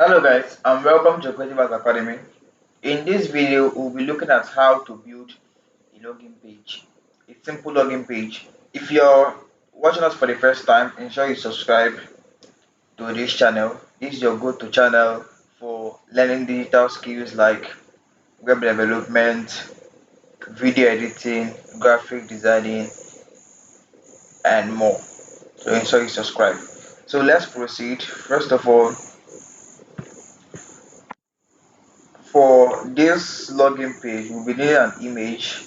Hello guys and welcome to Creative Art Academy. In this video we'll be looking at how to build a login page, a simple login page. If you're watching us for the first time, ensure you subscribe to this channel. This is your go-to channel for learning digital skills like web development, video editing, graphic designing and more. So ensure you subscribe. So let's proceed. First of all, for this login page we'll be needing an image.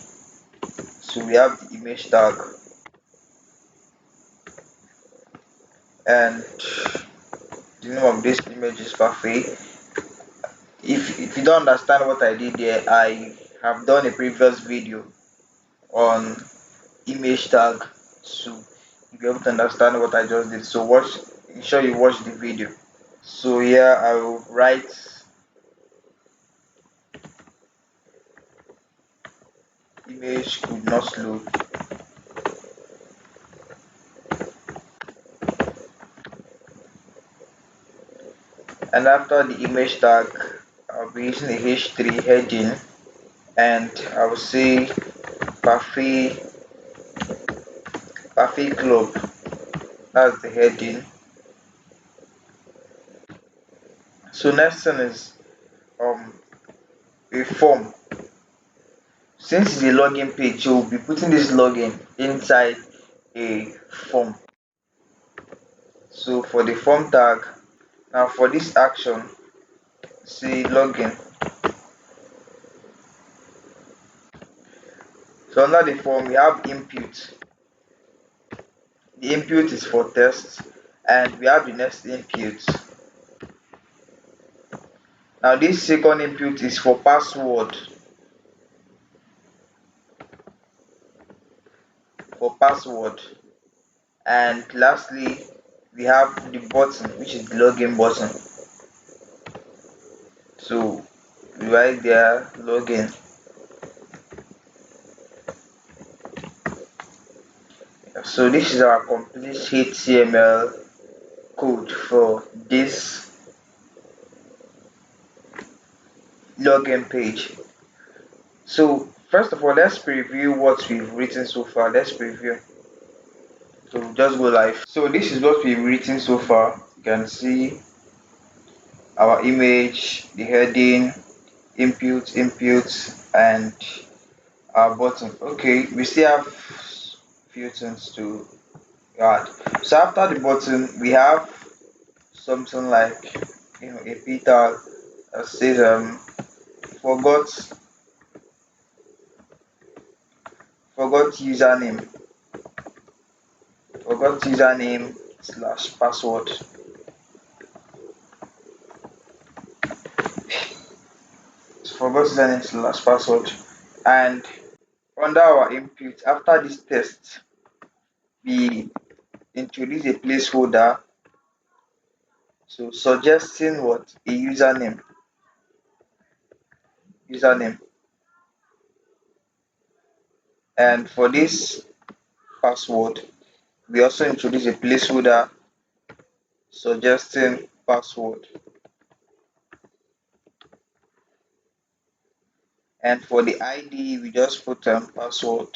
So we have the image tag, and the name of this image is Parfait. If you don't understand what I did there, I have done a previous video on image tag, so you'll be able to understand what I just did. So ensure you watch the video. So here I will write image could not load, and after the image tag I'll be using a h3 heading, and I will say Parfait Club. That's the heading. So next thing is a form. Since it's a login page, you'll be putting this login inside a form. So for the form tag, now for this action, say login. So under the form we have input. The input is for text, and we have the next input. Now this second input is for password. And lastly we have the button, which is the login button. So we write there login. So this is our complete HTML code for this login page. So first of all, let's preview what we've written so far. Let's preview. So just go live. So this is what we've written so far. You can see our image, the heading, inputs, and our button. Okay, we still have few things to add. So after the button, we have something like a p tag that says forgot username, slash password. Forgot username slash password. And under our input, after this test, we introduce a placeholder, so suggesting what a username. And for this password, we also introduce a placeholder suggesting password. And for the ID, we just put password.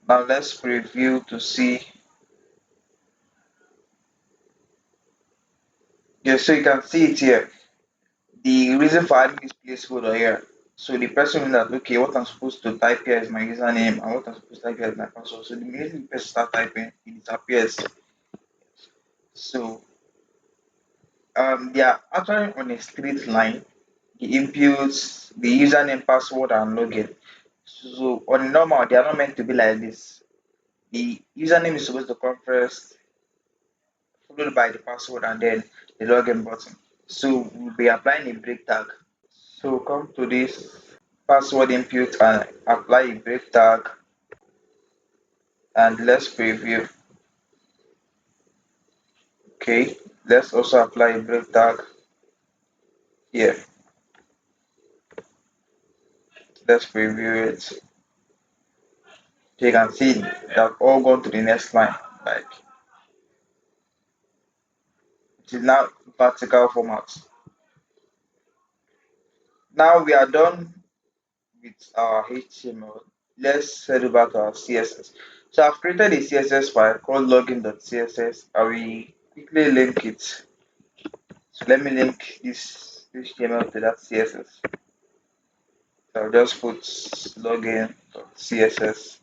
Now let's preview to see. Yeah, so you can see it here. The reason for adding this placeholder here, so the person will know that okay, what I'm supposed to type here is my username, and what I'm supposed to type here is my password. So the minute the person start typing, it disappears. So they are actually on a straight line. The inputs, the username, password, and login. So on normal, they are not meant to be like this. The username is supposed to come first, followed by the password, and then the login button. So we'll be applying a break tag. So come to this password input and apply a break tag, and let's preview. Okay, let's also apply a break tag here. Let's preview it. So you can see that all gone to the next line. Like it is now vertical format. Now we are done with our HTML. Let's head over to our CSS. So I've created a CSS file called login.css. I will quickly link it. So let me link this HTML to that CSS. So I'll just put login.css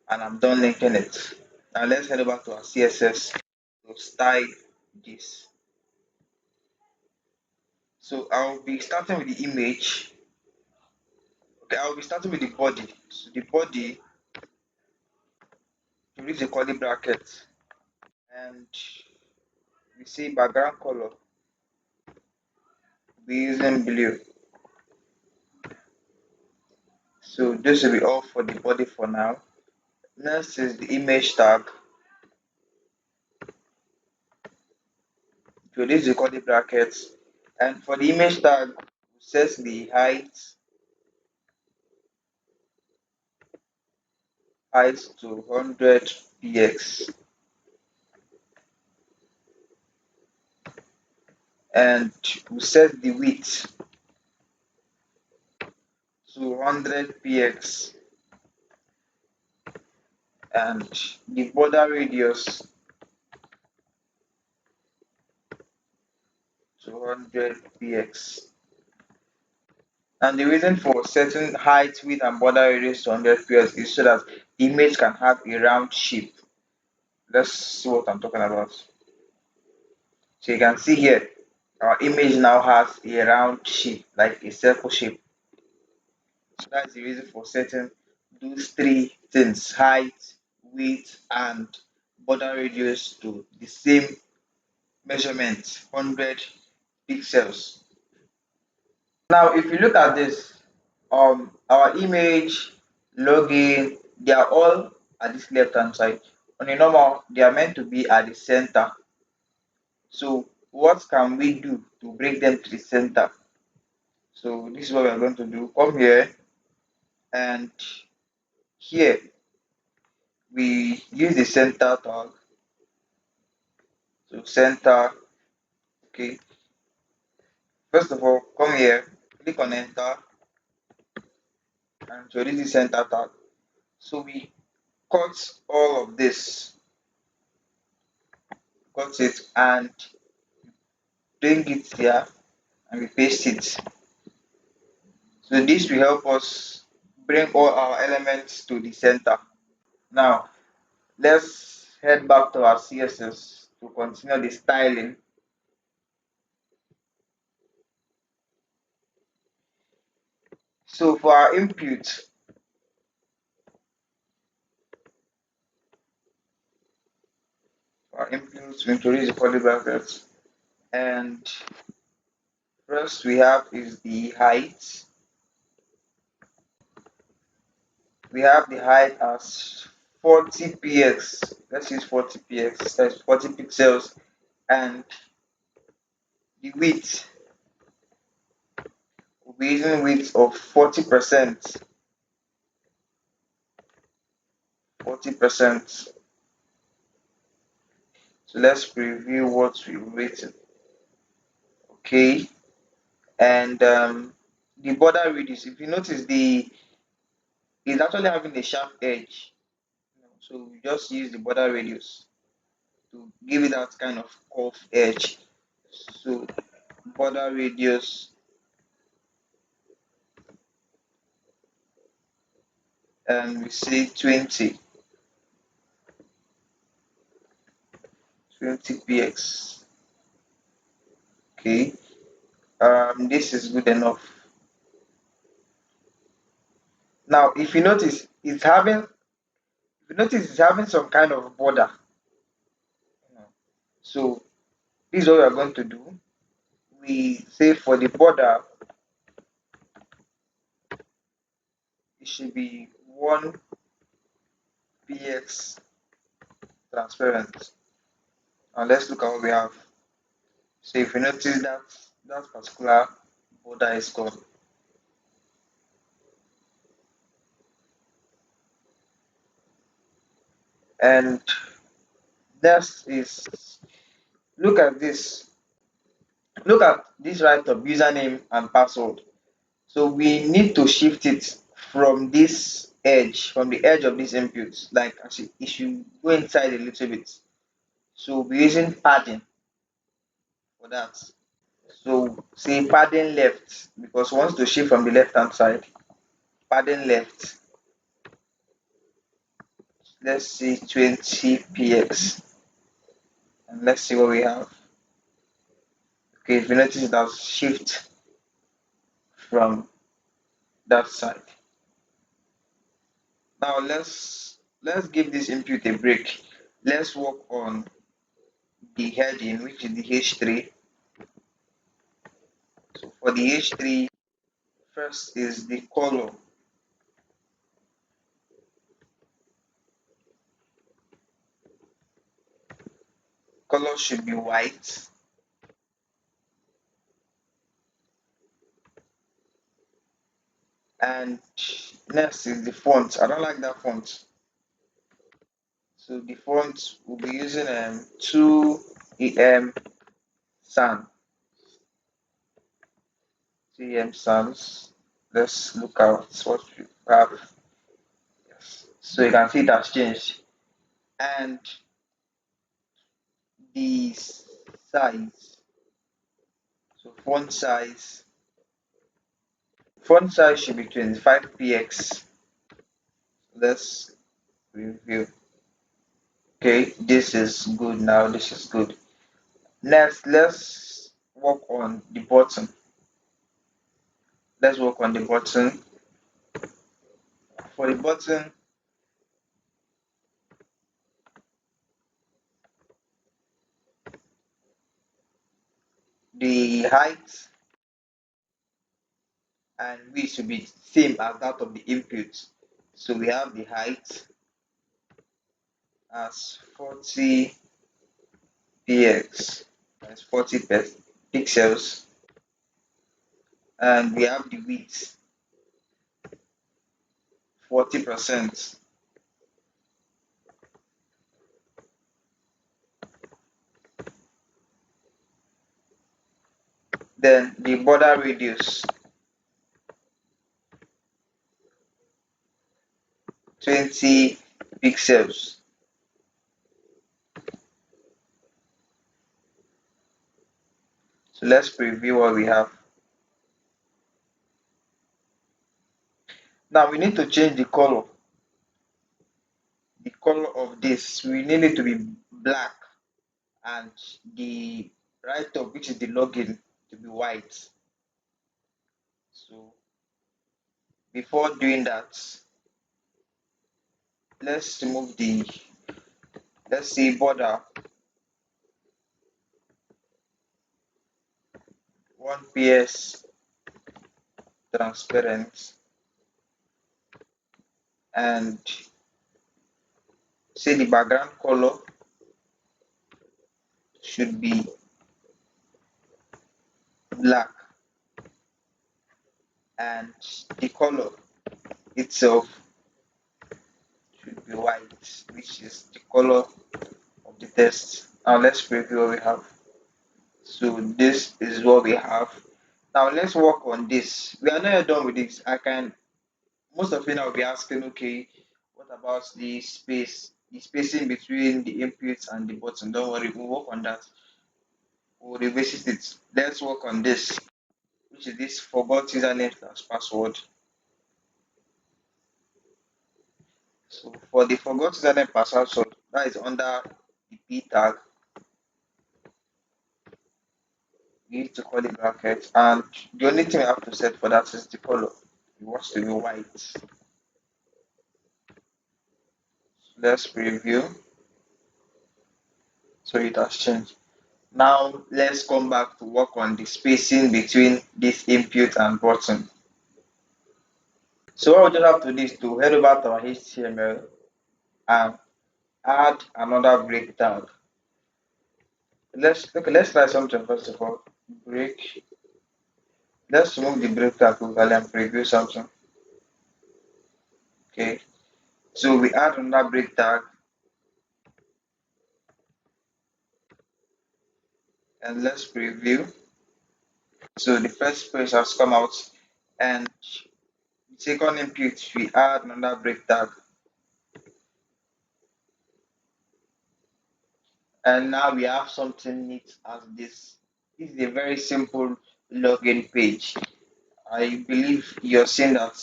and I'm done linking it. Now let's head over to our CSS to style this. So I'll be starting with the image. Okay, I'll be starting with the body. So the body, to use the curly bracket, and we see background color, we're using blue. So this will be all for the body for now. Next is the image tag. So this is the curly brackets, and for the image tag, we set the height to 100 px, and we set the width to 100 px, and the border radius to 100 px. And the reason for setting height, width, and border radius to 100 px is so that the image can have a round shape. Let's see what I'm talking about. So you can see here, our image now has a round shape, like a circle shape. So that's the reason for setting those three things: height, width, and border radius to the same measurement, 100 pixels. Now, if you look at this, our image, login, they are all at this left hand side. On a normal, they are meant to be at the center. So, what can we do to bring them to the center? So, this is what we are going to do. Come here, and here we use the center tag. So, center, okay. First of all, come here, click on enter, and so this is center tag. So, we cut all of this, cut it, and bring it here, and we paste it. So this will help us bring all our elements to the center. Now let's head back to our CSS to continue the styling. So for our input, we introduce the curly brackets, and first we have is the height. We have the height as 40 px. Let's use 40 px. That's 40 pixels, and the width will be using width of 40%. 40%. So let's preview what we written. Okay, and the border radius. If you notice, the is actually having a sharp edge. So we just use the border radius to give it that kind of curved edge. So border radius, and we say 20 px. Okay, this is good enough. Now, if you notice, it's having some kind of border. So this is what we are going to do. We say for the border, it should be 1 px transparent. And let's look at what we have. So if you notice that that particular border is gone. And next is look at this. Look at this right of username and password. So we need to shift it from this edge, from the edge of this input. Like as it should go inside a little bit. So we'll be using padding for that. So say padding left because we want to shift from the left hand side. Padding left. Let's see 20 px and let's see what we have. Okay, if you notice it has shift from that side. Now let's give this input a break. Let's work on the heading, which is the H3. So for the H3, first is the color. Color should be white. And next is the font. I don't like that font. So the font will be using 2em sans. 2em sans. Let's look at what we have. Yes. So you can see it has changed. And the size. So font size should be 25 px. Let's review. Okay, this is good now. This is good. Next, let's work on the button. Let's work on the button. For the button, the height and width should be same as that of the input. So we have the height as 40 px, that's 40 pixels, and we have the width 40%. Then the border radius 20 pixels. So let's preview what we have. Now we need to change the color. The color of this, we need it to be black and the right top, which is the login, to be white. So before doing that, let's remove the, let's say, border 1ps transparent, and say the background color should be black and the color itself should be white, which is the color of the text. Now let's preview what we have. So this is what we have. Now let's work on this. We are not yet done with this. Most of you now will be asking, okay, what about the spacing between the inputs and the button? Don't worry, we'll work on that. We'll revisit it. Let's work on this, which is this forgot username slash password. So for the forgot username password, so that is under the p tag. We need to call it bracket, and the only thing we have to set for that is the color. We want to be white. Let's preview. So it has changed. Now let's come back to work on the spacing between this input and button. So what we just have to do is to head over to our HTML and add another break tag. Let's try something first of all. Break. Let's remove the break tag locally and preview something. Okay. So we add another break tag and let's preview. So the first page has come out, and the second input we add another break tag, and now we have something neat as this. This is a very simple login page. I believe you're seeing that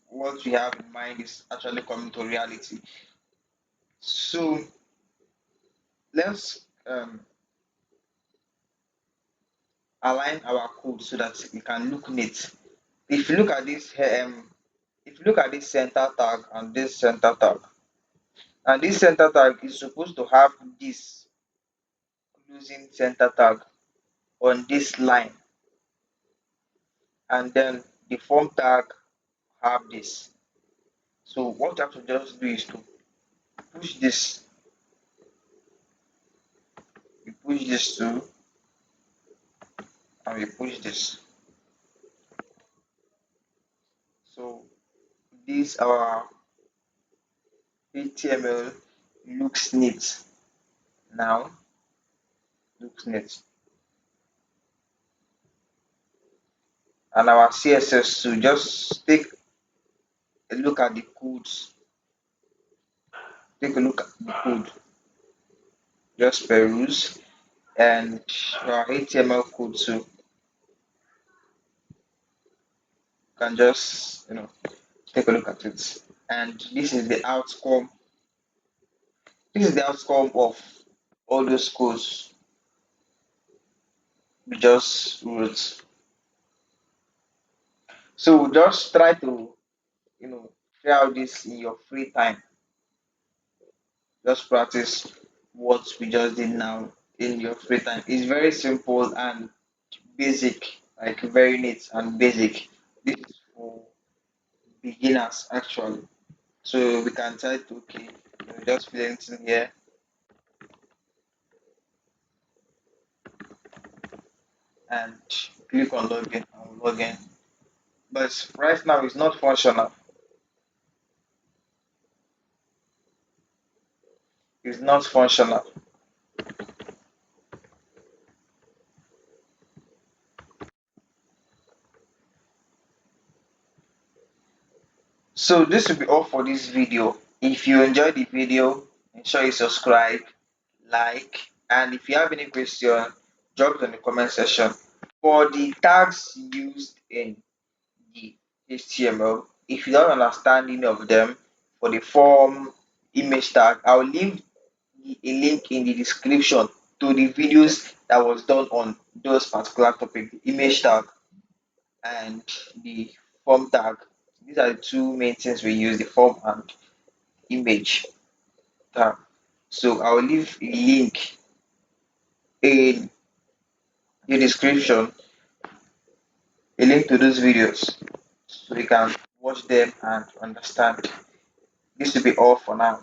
what we have in mind is actually coming to reality. So let's align our code so that it can look neat. If you look at this if you look at this center tag and this center tag, and this center tag is supposed to have this closing center tag on this line, and then the form tag have this. So what you have to just do is to push this, we push this to, and we push this. So this our HTML looks neat now, looks neat. And our CSS, so just take a look at the codes, take a look at the code, just peruse, and our HTML code, so you can just take a look at it. And this is the outcome. This is the outcome of all those codes we just wrote. So just try to try out this in your free time. Just practice what we just did now in your free time. It's very simple and basic, like very neat and basic. This is for beginners actually. So we can try to just fill anything here and click on login and login. But right now it's not functional. It's not functional. So this will be all for this video. If you enjoyed the video, ensure you subscribe, like, and if you have any question, drop it in the comment section. For the tags used in the HTML, if you don't understand any of them, for the form image tag, I'll leave a link in the description to the videos that was done on those particular topic, the image tag and the form tag. These are the two main things we use, the form and image tag. So I'll leave a link in the description, a link to those videos so you can watch them and understand. This will be all for now.